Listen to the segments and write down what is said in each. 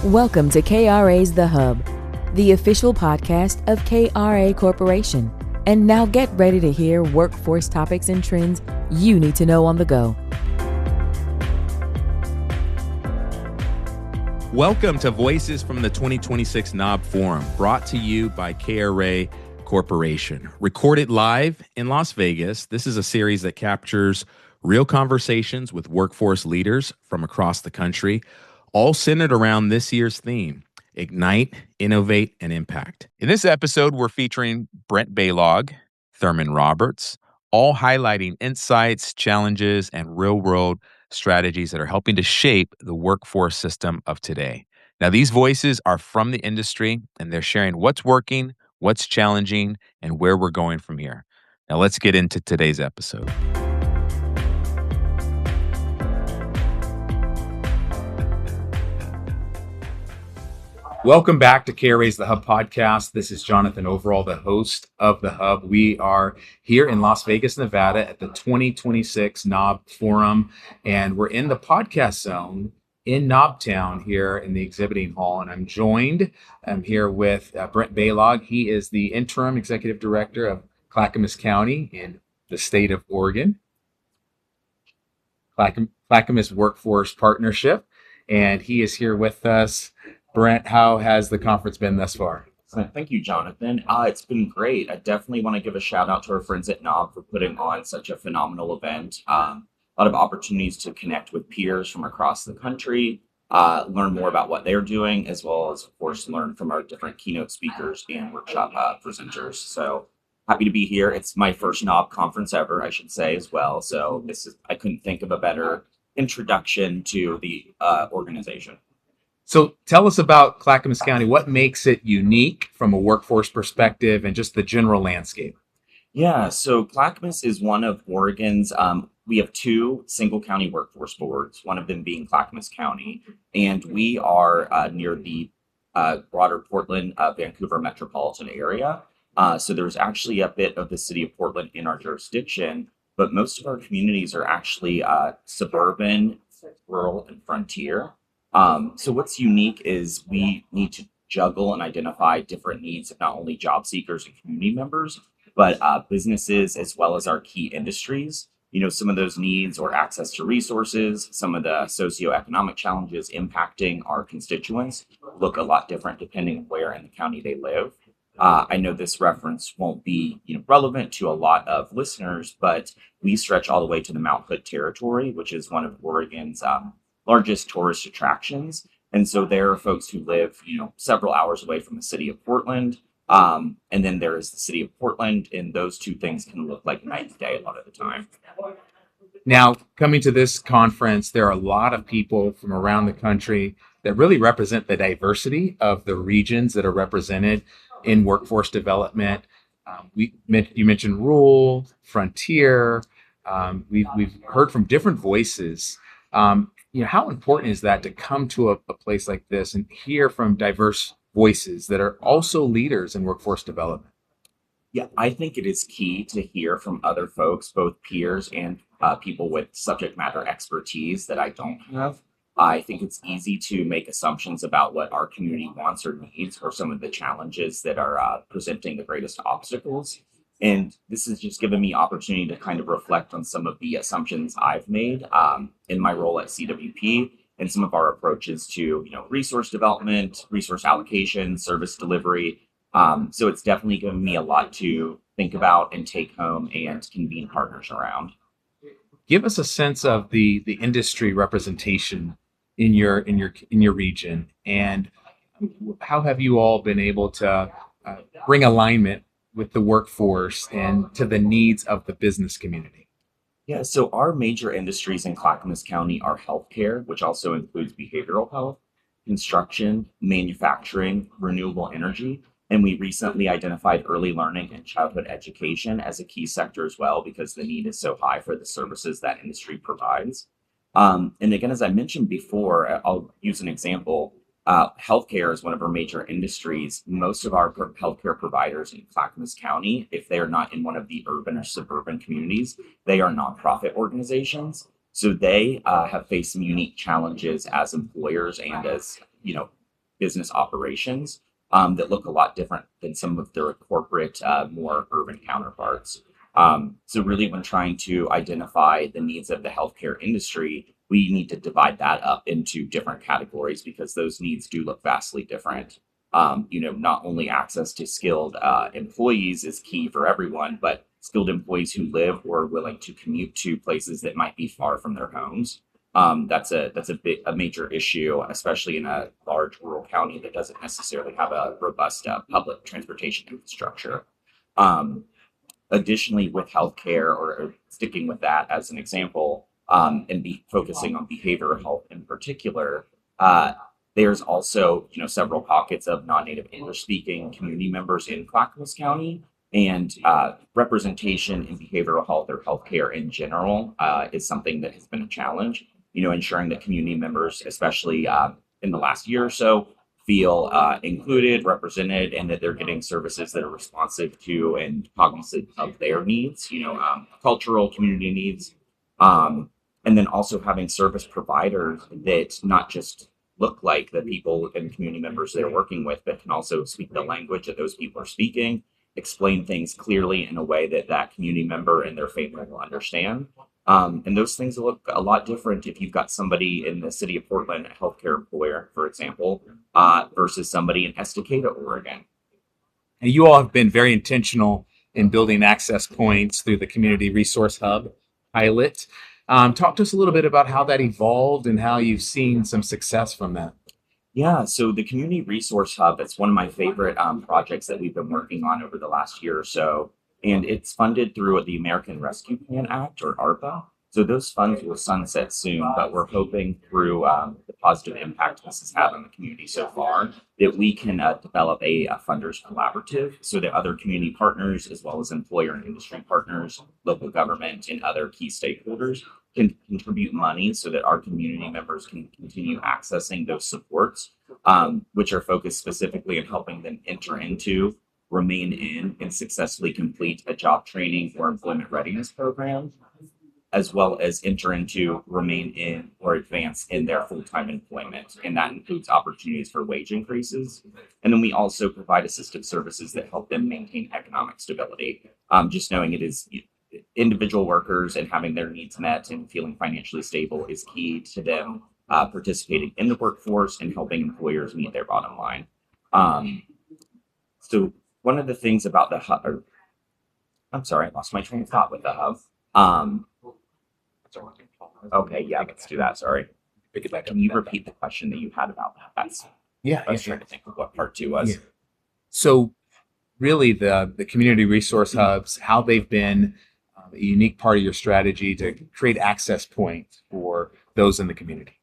Welcome to KRA's The Hub, the official podcast of KRA Corporation. And now get ready to hear workforce topics and trends you need to know on the go. Welcome to Voices from the 2026 NAWB Forum, brought to you by KRA Corporation. Recorded live in Las Vegas, this is a series that captures real conversations with workforce leaders from across the country, all centered around this year's theme: Ignite, Innovate, and Impact. In this episode, we're featuring Brent Balog, Thurman Roberts, all highlighting insights, challenges, and real-world strategies that are helping to shape the workforce system of today. Now, these voices are from the industry, and they're sharing what's working, what's challenging, and where we're going from here. Now, let's get into today's episode. Welcome back to KRA's The Hub podcast. This is Jonathan Overall, the host of The Hub. We are here in Las Vegas, Nevada at the 2026 NAWB Forum, and we're in the podcast zone in NAWB Town here in the exhibiting hall. And I'm here with Brent Balog. He is the interim executive director of Clackamas County in the state of Oregon, Clackamas Workforce Partnership, and he is here with us. Brent, how has the conference been thus far? Thank you, Jonathan. It's been great. I definitely want to give a shout out to our friends at NAWB for putting on such a phenomenal event. A lot of opportunities to connect with peers from across the country, learn more about what they're doing, as well as, of course, learn from our different keynote speakers and workshop presenters. So happy to be here. It's my first NAWB conference ever, I should say, as well. So I couldn't think of a better introduction to the organization. So tell us about Clackamas County. What makes it unique from a workforce perspective and just the general landscape? Yeah, so Clackamas is one of Oregon's, we have two single county workforce boards, one of them being Clackamas County, and we are near the broader Portland, Vancouver metropolitan area. So there's actually a bit of the city of Portland in our jurisdiction, but most of our communities are actually suburban, rural, and frontier. So what's unique is we need to juggle and identify different needs of not only job seekers and community members, but businesses as well as our key industries. You know, some of those needs or access to resources, some of the socioeconomic challenges impacting our constituents look a lot different depending on where in the county they live. I know this reference won't be relevant to a lot of listeners, but we stretch all the way to the Mount Hood territory, which is one of Oregon's largest tourist attractions. And so there are folks who live, several hours away from the city of Portland. And then there is the city of Portland, and those two things can look like night and day a lot of the time. Now, coming to this conference, there are a lot of people from around the country that really represent the diversity of the regions that are represented in workforce development. You mentioned rural, frontier. We've heard from different voices. How important is that to come to a place like this and hear from diverse voices that are also leaders in workforce development? Yeah, I think it is key to hear from other folks, both peers and people with subject matter expertise that I don't have. I think it's easy to make assumptions about what our community wants or needs or some of the challenges that are presenting the greatest obstacles. And this has just given me opportunity to kind of reflect on some of the assumptions I've made in my role at CWP and some of our approaches to, resource development, resource allocation, service delivery. So it's definitely given me a lot to think about and take home and convene partners around. Give us a sense of the industry representation in your region, and how have you all been able to bring alignment with the workforce and to the needs of the business community? Yeah, so our major industries in Clackamas County are healthcare, which also includes behavioral health, construction, manufacturing, renewable energy, and we recently identified early learning and childhood education as a key sector as well because the need is so high for the services that industry provides. And again, as I mentioned before, I'll use an example. Healthcare is one of our major industries. Most of our healthcare providers in Clackamas County, if they are not in one of the urban or suburban communities, they are nonprofit organizations. So they have faced some unique challenges as employers and as business operations that look a lot different than some of their corporate, more urban counterparts. So really, when trying to identify the needs of the healthcare industry, we need to divide that up into different categories because those needs do look vastly different. Not only access to skilled employees is key for everyone, but skilled employees who live or are willing to commute to places that might be far from their homes. That's a major issue, especially in a large rural county that doesn't necessarily have a robust public transportation infrastructure. Additionally, with healthcare, or sticking with that as an example, and be focusing on behavioral health in particular, there's also several pockets of non-native English speaking community members in Clackamas County, and representation in behavioral health or healthcare in general is something that has been a challenge. Ensuring that community members, especially in the last year or so, feel included, represented, and that they're getting services that are responsive to and cognizant of their needs, cultural, community needs. And then also having service providers that not just look like the people and community members they're working with, but can also speak the language that those people are speaking, explain things clearly in a way that that community member and their family will understand. And those things look a lot different if you've got somebody in the city of Portland, a healthcare employer, for example, versus somebody in Estacada, Oregon. And you all have been very intentional in building access points through the Community Resource Hub pilot. Talk to us a little bit about how that evolved and how you've seen some success from that. Yeah, so the Community Resource Hub, that's one of my favorite projects that we've been working on over the last year or so. And it's funded through the American Rescue Plan Act, or ARPA. So those funds will sunset soon, but we're hoping through the positive impact this has had on the community so far that we can develop a funders collaborative so that other community partners, as well as employer and industry partners, local government, and other key stakeholders can contribute money so that our community members can continue accessing those supports, which are focused specifically on helping them enter into, remain in, and successfully complete a job training or employment readiness program, as well as enter into, remain in, or advance in their full-time employment. And that includes opportunities for wage increases. And then we also provide assistive services that help them maintain economic stability. Just knowing it is individual workers and having their needs met and feeling financially stable is key to them participating in the workforce and helping employers meet their bottom line. So one of the things about the hub, I'm sorry, I lost my train of thought with the hub. Okay, yeah, let's do that. Sorry. Can you repeat the question that you had about that? I was trying to think of what part 2 was. Yeah. So really the community resource hubs, how they've been a unique part of your strategy to create access points for those in the community.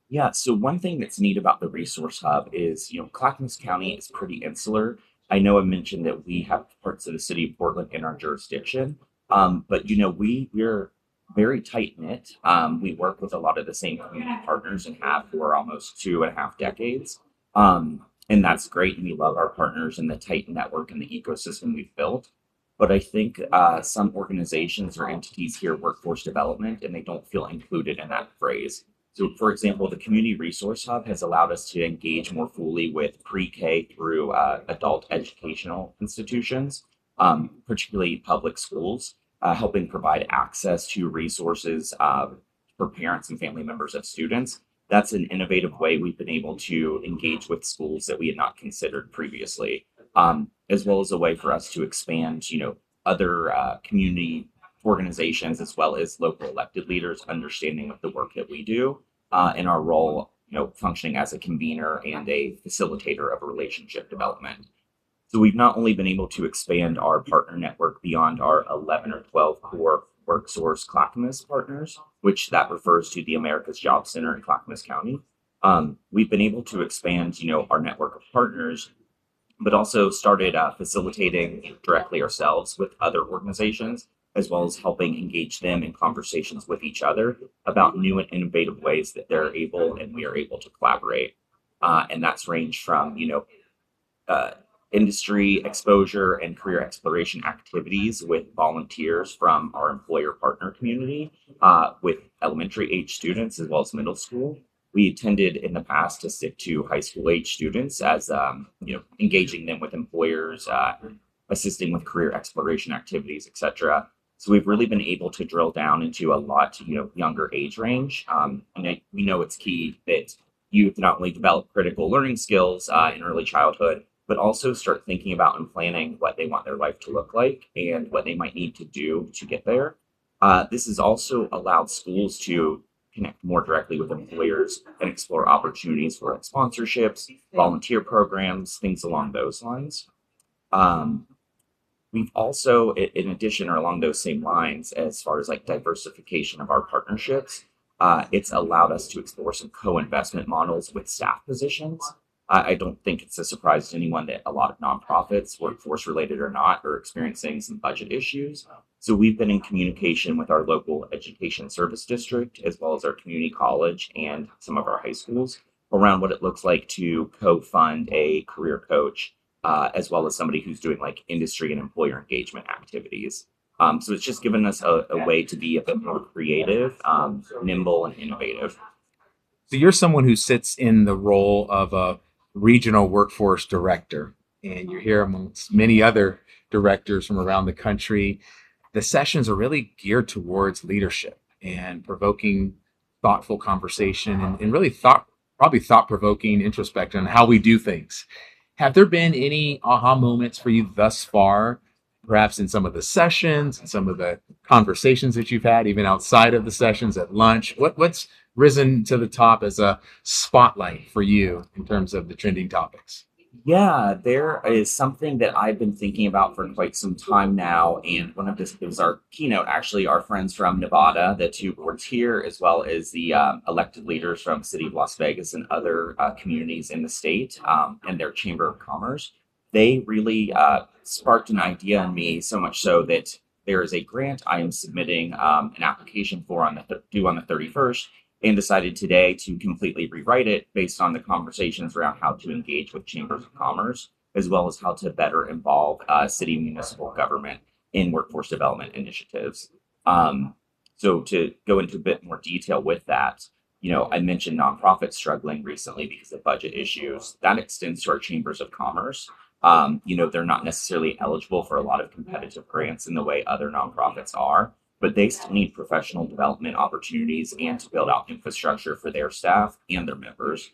Yeah, so one thing that's neat about the resource hub is, Clackamas County is pretty insular. I know I mentioned that we have parts of the city of Portland in our jurisdiction, but we're very tight knit. We work with a lot of the same community partners and have for almost 2.5 decades. And that's great. And we love our partners and the tight network and the ecosystem we've built. But I think some organizations or entities hear workforce development and they don't feel included in that phrase. So, for example, the Community Resource Hub has allowed us to engage more fully with pre-K through adult educational institutions, particularly public schools, helping provide access to resources for parents and family members of students. That's an innovative way we've been able to engage with schools that we had not considered previously, as well as a way for us to expand, other community organizations as well as local elected leaders' understanding of the work that we do and our role, functioning as a convener and a facilitator of a relationship development. So we've not only been able to expand our partner network beyond our 11 or 12 core WorkSource Clackamas partners, which that refers to the America's Job Center in Clackamas County. We've been able to expand, our network of partners, but also started facilitating directly ourselves with other organizations, as well as helping engage them in conversations with each other about new and innovative ways that they're able and we are able to collaborate. And that's ranged from, industry exposure and career exploration activities with volunteers from our employer partner community, with elementary age students as well as middle school, We tended in the past to stick to high school age students as engaging them with employers, assisting with career exploration activities, etc. So we've really been able to drill down into a lot younger age range, we know it's key that youth not only develop critical learning skills in early childhood, but also start thinking about and planning what they want their life to look like and what they might need to do to get there. This has also allowed schools to connect more directly with employers and explore opportunities for sponsorships, volunteer programs, things along those lines. Um, we've also, in addition, or along those same lines, as far as like diversification of our partnerships, it's allowed us to explore some co-investment models with staff positions. I don't think it's a surprise to anyone that a lot of nonprofits, workforce related or not, are experiencing some budget issues. So we've been in communication with our local education service district, as well as our community college and some of our high schools, around what it looks like to co-fund a career coach, as well as somebody who's doing like industry and employer engagement activities. So it's just given us a way to be a bit more creative, nimble, and innovative. So you're someone who sits in the role of a regional workforce director, and you're here amongst many other directors from around the country. The sessions are really geared towards leadership and provoking thoughtful conversation and really thought-provoking introspection on how we do things. Have there been any aha moments for you thus far, perhaps in some of the sessions and some of the conversations that you've had, even outside of the sessions at lunch? What's risen to the top as a spotlight for you in terms of the trending topics? Yeah, there is something that I've been thinking about for quite some time now. And one of this, it was our keynote, actually, our friends from Nevada, the two boards here, as well as the elected leaders from City of Las Vegas and other communities in the state and their Chamber of Commerce. They really sparked an idea in me, so much so that there is a grant I am submitting an application for due on the 31st. And decided today to completely rewrite it based on the conversations around how to engage with chambers of commerce, as well as how to better involve city municipal government in workforce development initiatives. So to go into a bit more detail with that, I mentioned nonprofits struggling recently because of budget issues. That extends to our chambers of commerce. They're not necessarily eligible for a lot of competitive grants in the way other nonprofits are, but they still need professional development opportunities and to build out infrastructure for their staff and their members.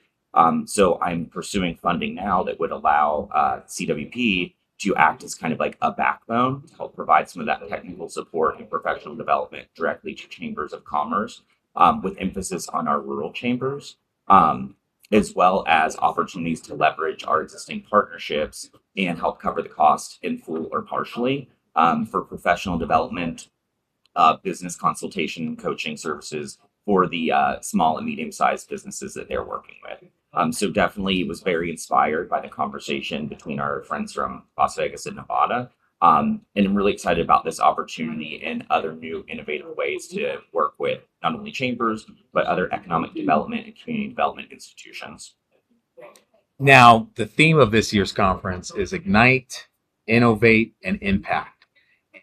So I'm pursuing funding now that would allow CWP to act as kind of like a backbone to help provide some of that technical support and professional development directly to chambers of commerce, with emphasis on our rural chambers, as well as opportunities to leverage our existing partnerships and help cover the cost in full or partially for professional development, business consultation and coaching services for the small and medium-sized businesses that they're working with. So definitely was very inspired by the conversation between our friends from Las Vegas and Nevada. And I'm really excited about this opportunity and other new innovative ways to work with not only chambers, but other economic development and community development institutions. Now, the theme of this year's conference is Ignite, Innovate, and Impact.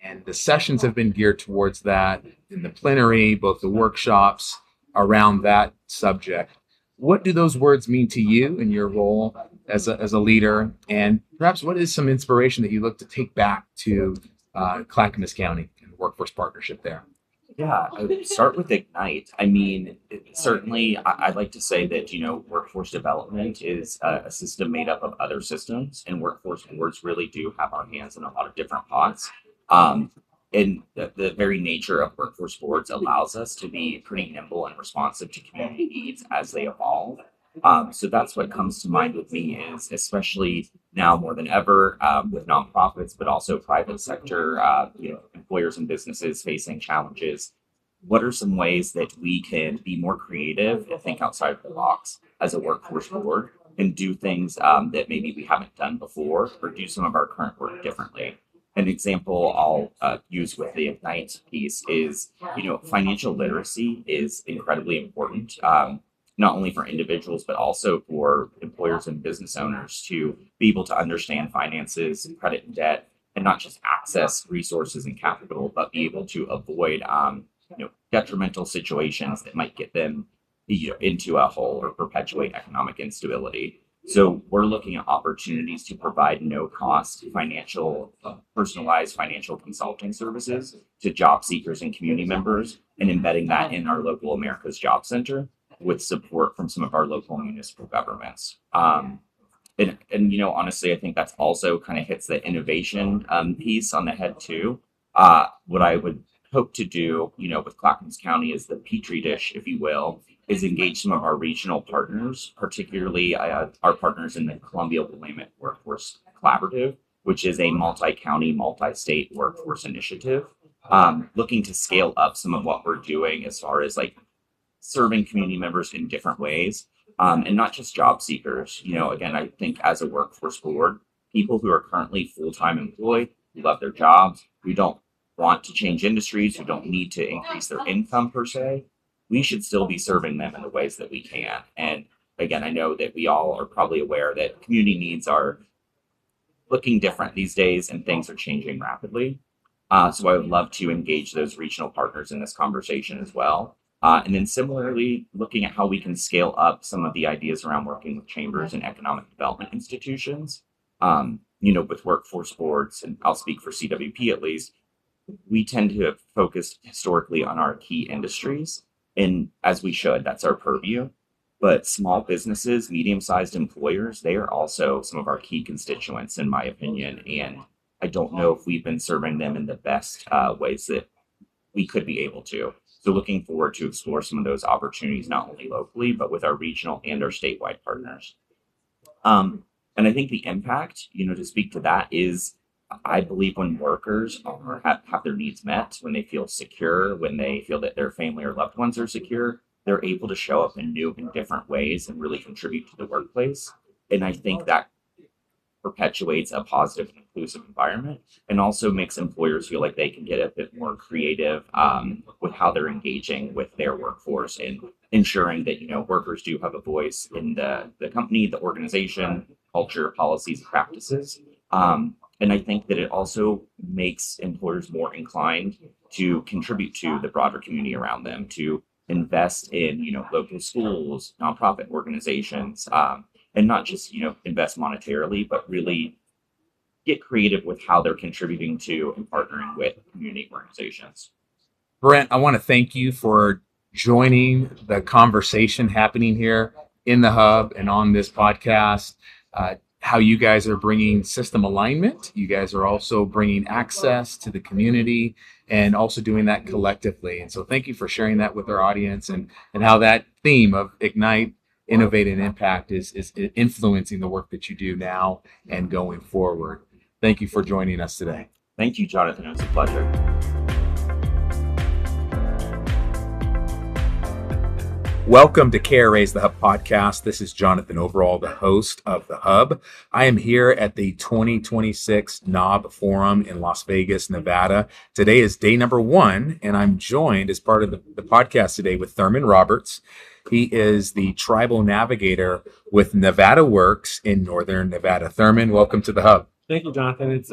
And the sessions have been geared towards that in the plenary, both the workshops around that subject. What do those words mean to you in your role as a leader? And perhaps what is some inspiration that you look to take back to Clackamas County and the Workforce Partnership there? Yeah, I would start with Ignite. I mean, certainly I'd like to say that, workforce development is a system made up of other systems, and workforce boards really do have our hands in a lot of different pots. And the very nature of workforce boards allows us to be pretty nimble and responsive to community needs as they evolve. So that's what comes to mind with me is, especially now more than ever, with nonprofits, but also private sector, employers and businesses facing challenges. What are some ways that we can be more creative and think outside of the box as a workforce board and do things that maybe we haven't done before, or do some of our current work differently? An example I'll use with the Ignite piece is, financial literacy is incredibly important, not only for individuals, but also for employers and business owners to be able to understand finances, credit and debt, and not just access resources and capital, but be able to avoid, detrimental situations that might get them into a hole or perpetuate economic instability. So we're looking at opportunities to provide no-cost personalized financial consulting services to job seekers and community members, and embedding that in our local America's Job Center with support from some of our local municipal governments. And honestly, I think that's also kind of hits the innovation piece on the head too. What I would hope to do, with Clackamas County is the petri dish, if you will, is engage some of our regional partners, particularly our partners in the Columbia-Willamette Workforce Collaborative, which is a multi-county, multi-state workforce initiative, looking to scale up some of what we're doing as far as like serving community members in different ways, and not just job seekers. Again, I think as a workforce board, people who are currently full-time employed, who love their jobs, who don't want to change industries, who don't need to increase their income per se, we should still be serving them in the ways that we can. And again, I know that we all are probably aware that community needs are looking different these days and things are changing rapidly. So I would love to engage those regional partners in this conversation as well. And then similarly, looking at how we can scale up some of the ideas around working with chambers and economic development institutions, with workforce boards, and I'll speak for CWP at least, we tend to have focused historically on our key industries. And as we should, that's our purview. But small businesses, medium-sized employers, they are also some of our key constituents, in my opinion. And I don't know if we've been serving them in the best ways that we could be able to. So looking forward to explore some of those opportunities, not only locally, but with our regional and our statewide partners. And I think the impact, to speak to that is, I believe when workers have their needs met, when they feel secure, when they feel that their family or loved ones are secure, they're able to show up in new and different ways and really contribute to the workplace. And I think that perpetuates a positive and inclusive environment, and also makes employers feel like they can get a bit more creative with how they're engaging with their workforce, and ensuring that workers do have a voice in the company, the organization, culture, policies, and practices. And I think that it also makes employers more inclined to contribute to the broader community around them, to invest in, local schools, nonprofit organizations, and not just, invest monetarily, but really get creative with how they're contributing to and partnering with community organizations. Brent, I want to thank you for joining the conversation happening here in the Hub and on this podcast. How you guys are bringing system alignment. You guys are also bringing access to the community, and also doing that collectively. And so thank you for sharing that with our audience, and how that theme of Ignite, Innovate, and Impact is influencing the work that you do now and going forward. Thank you for joining us today. Thank you, Jonathan. It was a pleasure. Welcome to KRA's The Hub podcast. This is Jonathan Overall, the host of The Hub. I am here at the 2026 NAWB Forum in Las Vegas, Nevada. Today is day number 1, and I'm joined as part of the podcast today with Thurman Roberts. He is the Tribal Navigator with Nevada Works in Northern Nevada. Thurman, welcome to The Hub. Thank you, Jonathan. It's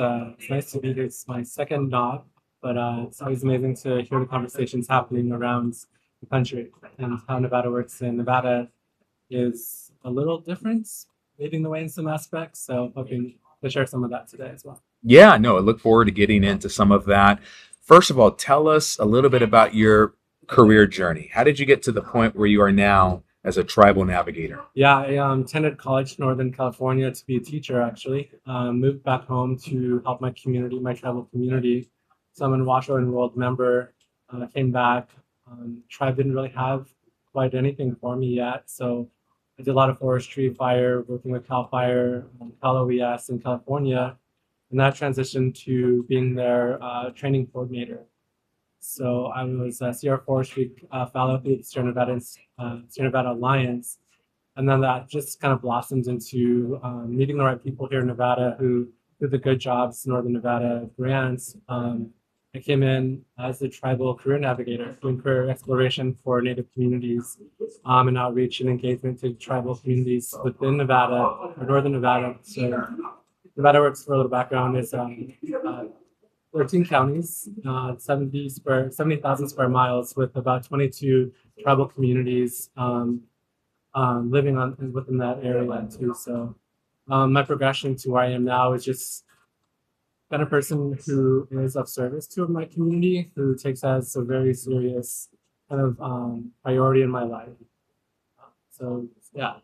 nice to be here. It's my second NAWB, but it's always amazing to hear the conversations happening around the country and how Nevada works. And Nevada is a little different, leading the way in some aspects. So hoping to share some of that today as well. Yeah, no, I look forward to getting into some of that. First of all, tell us a little bit about your career journey. How did you get to the point where you are now as a tribal navigator? Yeah, I attended college in Northern California to be a teacher, actually. Moved back home to help my community, my tribal community. So I'm a Washoe enrolled member. Came back. Tribe didn't really have quite anything for me yet. So I did a lot of forestry, fire, working with CAL FIRE, Cal OES in California. And that transitioned to being their training coordinator. So I was a Sierra Forestry fellow through the Sierra Nevada Alliance. And then that just kind of blossomed into meeting the right people here in Nevada who did the Good Jobs Northern Nevada grants. I came in as the tribal career navigator, doing career exploration for Native communities and outreach and engagement to tribal communities within Nevada or Northern Nevada. So Nevada Works, for a little background, is 13 counties, 70,000 square miles with about 22 tribal communities living within that area too. So my progression to where I am now is just been a person who is of service to my community, who takes that as a very serious kind of priority in my life. So yeah.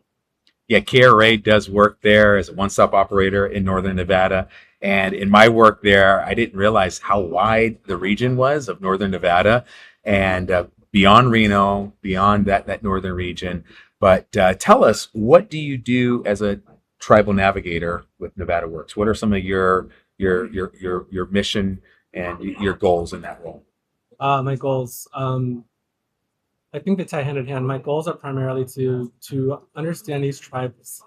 Yeah, KRA does work there as a one-stop operator in Northern Nevada. And in my work there, I didn't realize how wide the region was of Northern Nevada and beyond Reno, beyond that northern region. But tell us, what do you do as a tribal navigator with Nevada Works? What are some of your mission and your goals in that role? My goals. I think they tie hand in hand. My goals are primarily to understand these tribes'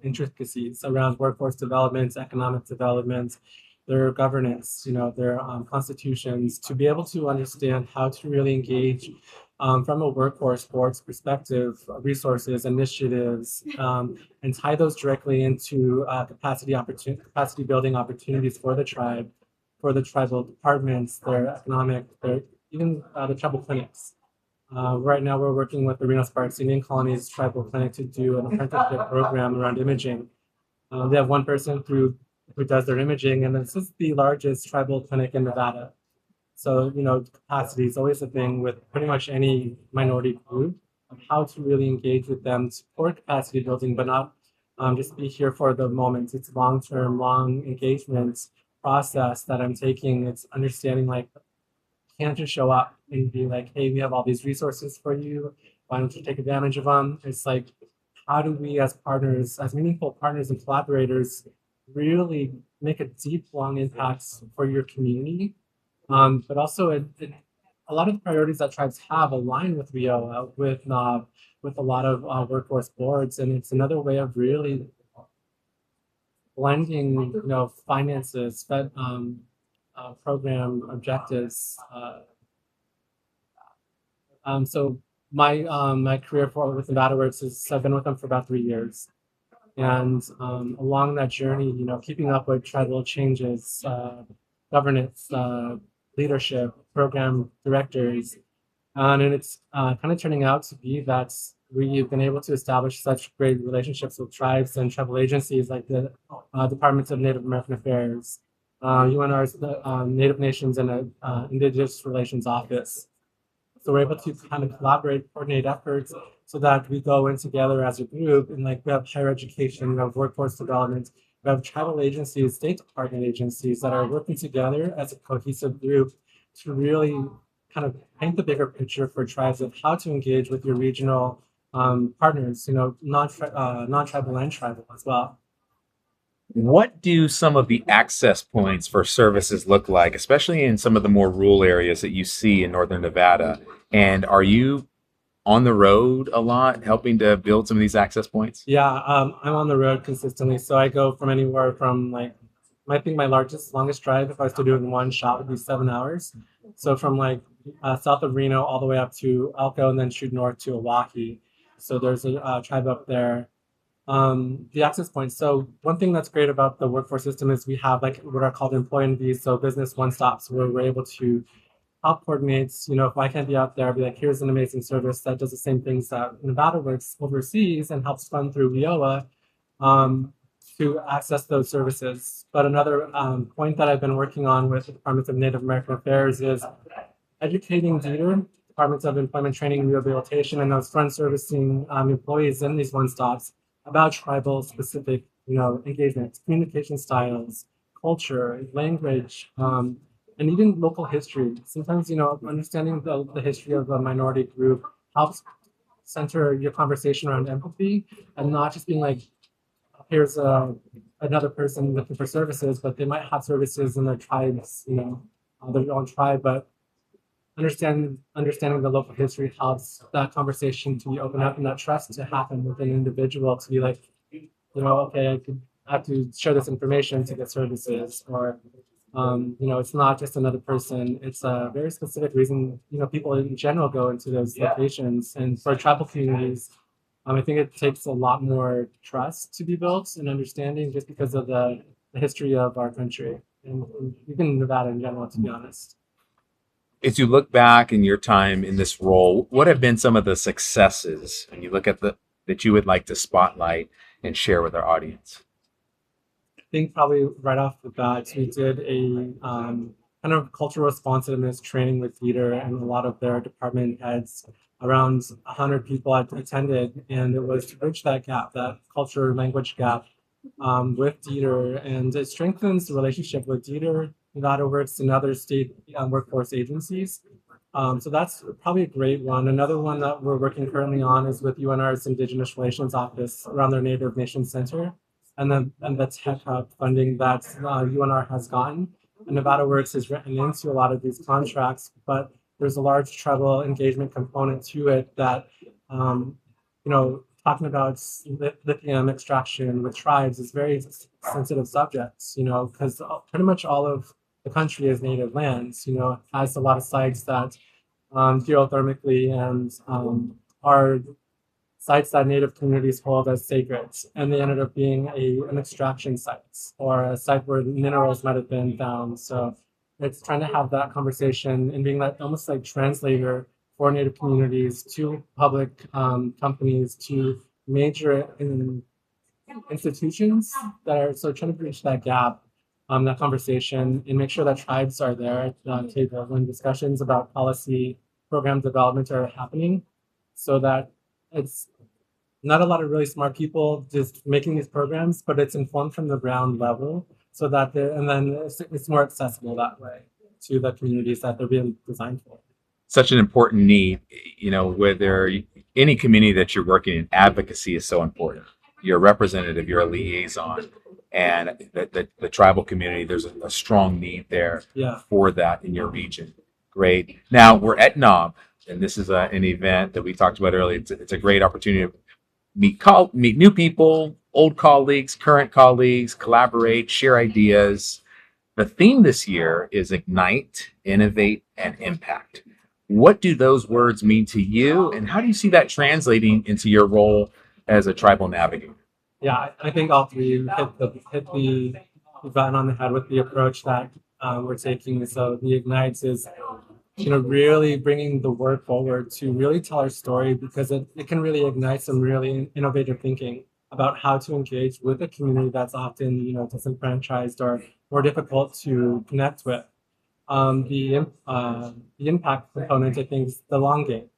intricacies around workforce development, economic development, their governance, their constitutions, to be able to understand how to really engage from a workforce board's perspective, resources, initiatives, and tie those directly into capacity building opportunities for the tribe, for the tribal departments, even the tribal clinics. Right now, we're working with the Reno Sparks Indian Colony's Tribal Clinic to do an apprenticeship program around imaging. They have one person who does their imaging, and this is the largest tribal clinic in Nevada. So, capacity is always a thing with pretty much any minority group, of how to really engage with them, support capacity building, but not just be here for the moment. It's long-term, long engagement process that I'm taking. It's understanding can't just show up and be like, hey, we have all these resources for you. Why don't you take advantage of them? It's like, how do we as partners, as meaningful partners and collaborators, really make a deep, long impact for your community? But also a lot of the priorities that tribes have align with WIOA, with NAWB, with a lot of workforce boards. And it's another way of really blending, finances, program objectives. So my career with Nevada Works is I've been with them for about 3 years, and along that journey, keeping up with tribal changes, governance, leadership, program directors, and it's kind of turning out to be that we've been able to establish such great relationships with tribes and tribal agencies like the Departments of Native American Affairs, UNR's Native Nations and Indigenous Relations Office. So we're able to kind of collaborate, coordinate efforts so that we go in together as a group, and we have higher education, we have workforce development, we have tribal agencies, State Department agencies that are working together as a cohesive group to really kind of paint the bigger picture for tribes of how to engage with your regional partners, non-tribal and tribal as well. What do some of the access points for services look like, especially in some of the more rural areas that you see in Northern Nevada? And are you on the road a lot, helping to build some of these access points? Yeah, I'm on the road consistently. So I go from anywhere from I think my longest drive, if I was to do it in one shot, would be 7 hours. So from south of Reno all the way up to Elko and then shoot north to Oahe. So there's a tribe up there. The access points. So one thing that's great about the workforce system is we have what are called employee NVs, so business one-stops, where we're able to help coordinate. If I can't be out there, I'll be like, here's an amazing service that does the same things that Nevada Works oversees and helps fund through WIOA to access those services. But another point that I've been working on with the Departments of Native American Affairs is educating DETR, Departments of Employment Training and Rehabilitation, and those front servicing employees in these one-stops about tribal specific, engagement, communication styles, culture, language, and even local history. Sometimes, understanding the history of a minority group helps center your conversation around empathy and not just being like, here's another person looking for services, but they might have services in their tribes, their own tribe, but understanding the local history helps that conversation to be open up and that trust to happen with an individual to be like, okay, I have to share this information to get services, or it's not just another person. It's a very specific reason, people in general go into those locations. And for tribal communities, I think it takes a lot more trust to be built and understanding just because of the history of our country. and even Nevada in general, to be honest. As you look back in your time in this role, what have been some of the successes and you look at that you would like to spotlight and share with our audience? I think probably right off the bat, we did a kind of cultural responsiveness training with theater, and a lot of their department heads, around 100 people attended, and it was to bridge that gap, that culture language gap, with theater, and it strengthens the relationship with theater, Nevada Works, and other state workforce agencies. So that's probably a great one. Another one that we're working currently on is with UNR's Indigenous Relations Office around their Native Nation Center, and the Tech Hub funding that UNR has gotten. And Nevada Works has written into a lot of these contracts, but there's a large tribal engagement component to it that, talking about lithium extraction with tribes is very sensitive subjects, because pretty much all of the country is native lands, has a lot of sites that geothermically and are sites that native communities hold as sacred, and they ended up being an extraction site or a site where minerals might have been found. So it's trying to have that conversation and being that almost like translator for native communities to public companies to major institutions that are so trying to bridge that gap, that conversation, and make sure that tribes are there at the table when discussions about policy program development are happening, so that it's not a lot of really smart people just making these programs, but it's informed from the ground level, so that and then it's more accessible that way to the communities that they're being designed for. Such an important need, whether any community that you're working in, advocacy is so important. You're a representative, you're a liaison, and the tribal community, there's a strong need there for that in your region. Great. Now we're at NAWB, and this is an event that we talked about earlier. It's a great opportunity to meet new people, old colleagues, current colleagues, collaborate, share ideas. The theme this year is Ignite, Innovate, and Impact. What do those words mean to you, and how do you see that translating into your role as a tribal navigator? Yeah, I think all three hit the button on the head with the approach that we're taking. So the Ignite is, really bringing the word forward to really tell our story, because it can really ignite some really innovative thinking about how to engage with a community that's often, disenfranchised or more difficult to connect with. The impact component, I think, is the long game.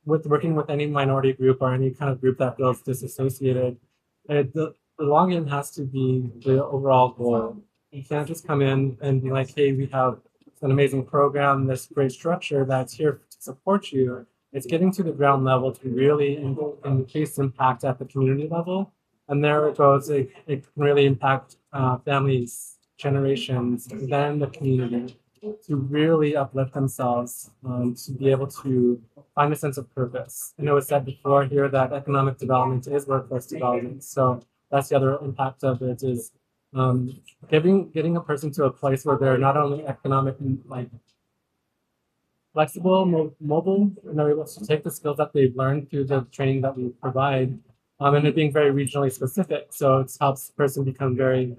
With working with any minority group or any kind of group that feels disassociated, the long game has to be the overall goal. You can't just come in and be like, hey, we have an amazing program, this great structure that's here to support you. It's getting to the ground level to really increase impact at the community level. And there it goes. It can really impact families, generations, and then the community, to really uplift themselves, to be able to find a sense of purpose. I know it was said before here that economic development is workforce development. So that's the other impact of it, is getting a person to a place where they're not only economically flexible, mobile, and they're able to take the skills that they've learned through the training that we provide, and it being very regionally specific. So it helps the person become very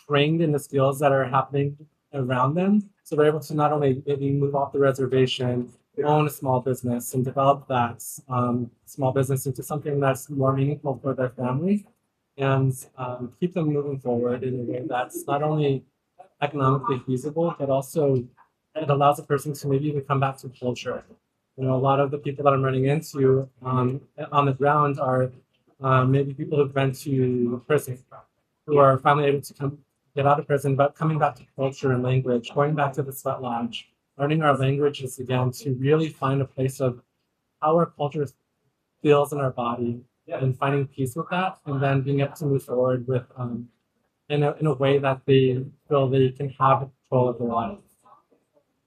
trained in the skills that are happening around them. So they're able to not only maybe move off the reservation, own a small business, and develop that small business into something that's more meaningful for their family, and keep them moving forward in a way that's not only economically feasible, but also it allows a person to maybe even come back to culture. A lot of the people that I'm running into on the ground are maybe people who've been to prison, who are finally able to get out of prison, but coming back to culture and language, going back to the sweat lodge, learning our languages again, to really find a place of how our culture feels in our body, and finding peace with that, and then being able to move forward with in a way that they feel they can have control of their life.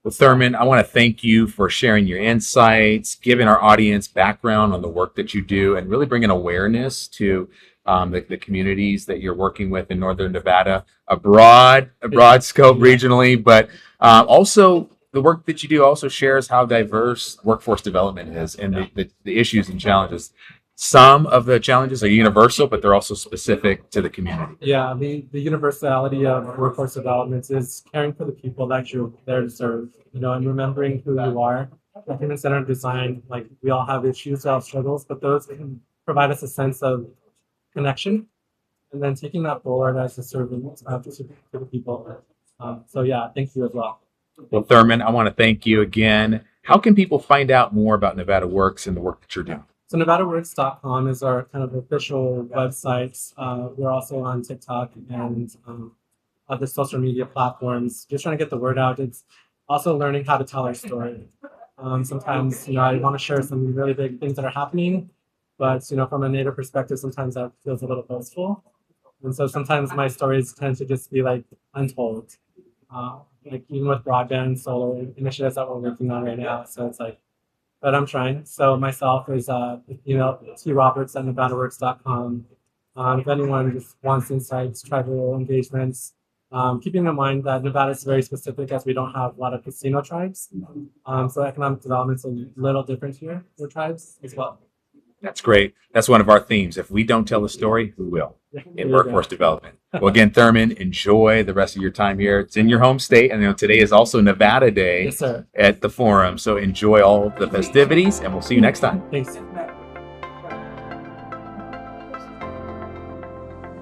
Well, Thurman, I want to thank you for sharing your insights, giving our audience background on the work that you do, and really bringing awareness to the communities that you're working with in Northern Nevada, a broad scope regionally, but also the work that you do also shares how diverse workforce development is, and the issues and challenges. some of the challenges are universal, but they're also specific to the community. Yeah, the universality of workforce development is caring for the people that you're there to serve, and remembering who you are. I think in center design, like we all have issues, we all have struggles, but those can provide us a sense of connection, and then taking that forward as a servant to the people. So yeah, thank you as well. Well, Thurman, I want to thank you again. How can people find out more about Nevada Works and the work that you're doing? So NevadaWorks.com is our kind of official website. We're also on TikTok and other social media platforms, just trying to get the word out. It's also learning how to tell our story. Sometimes, I want to share some really big things that are happening, but, from a Native perspective, sometimes that feels a little boastful. And so sometimes my stories tend to just be like untold, like even with broadband, solar initiatives that we're working on right now. So it's like, but I'm trying. So myself is, T Roberts at NevadaWorks.com. If anyone just wants insights, tribal engagements, keeping in mind that Nevada is very specific as we don't have a lot of casino tribes. So economic development is a little different here for tribes as well. That's great. That's one of our themes. If we don't tell a story, who will? In workforce development. Well, again, Thurman, enjoy the rest of your time here. It's in your home state, and today is also Nevada Day. Yes, sir. At the Forum. So enjoy all the festivities, and we'll see you next time. Thanks.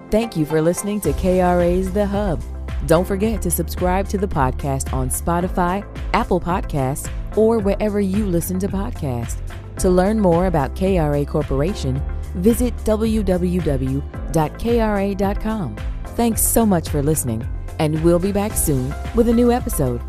Thank you for listening to KRA's The Hub. Don't forget to subscribe to the podcast on Spotify, Apple Podcasts, or wherever you listen to podcasts. To learn more about KRA Corporation, visit www.kra.com. Thanks so much for listening, and we'll be back soon with a new episode.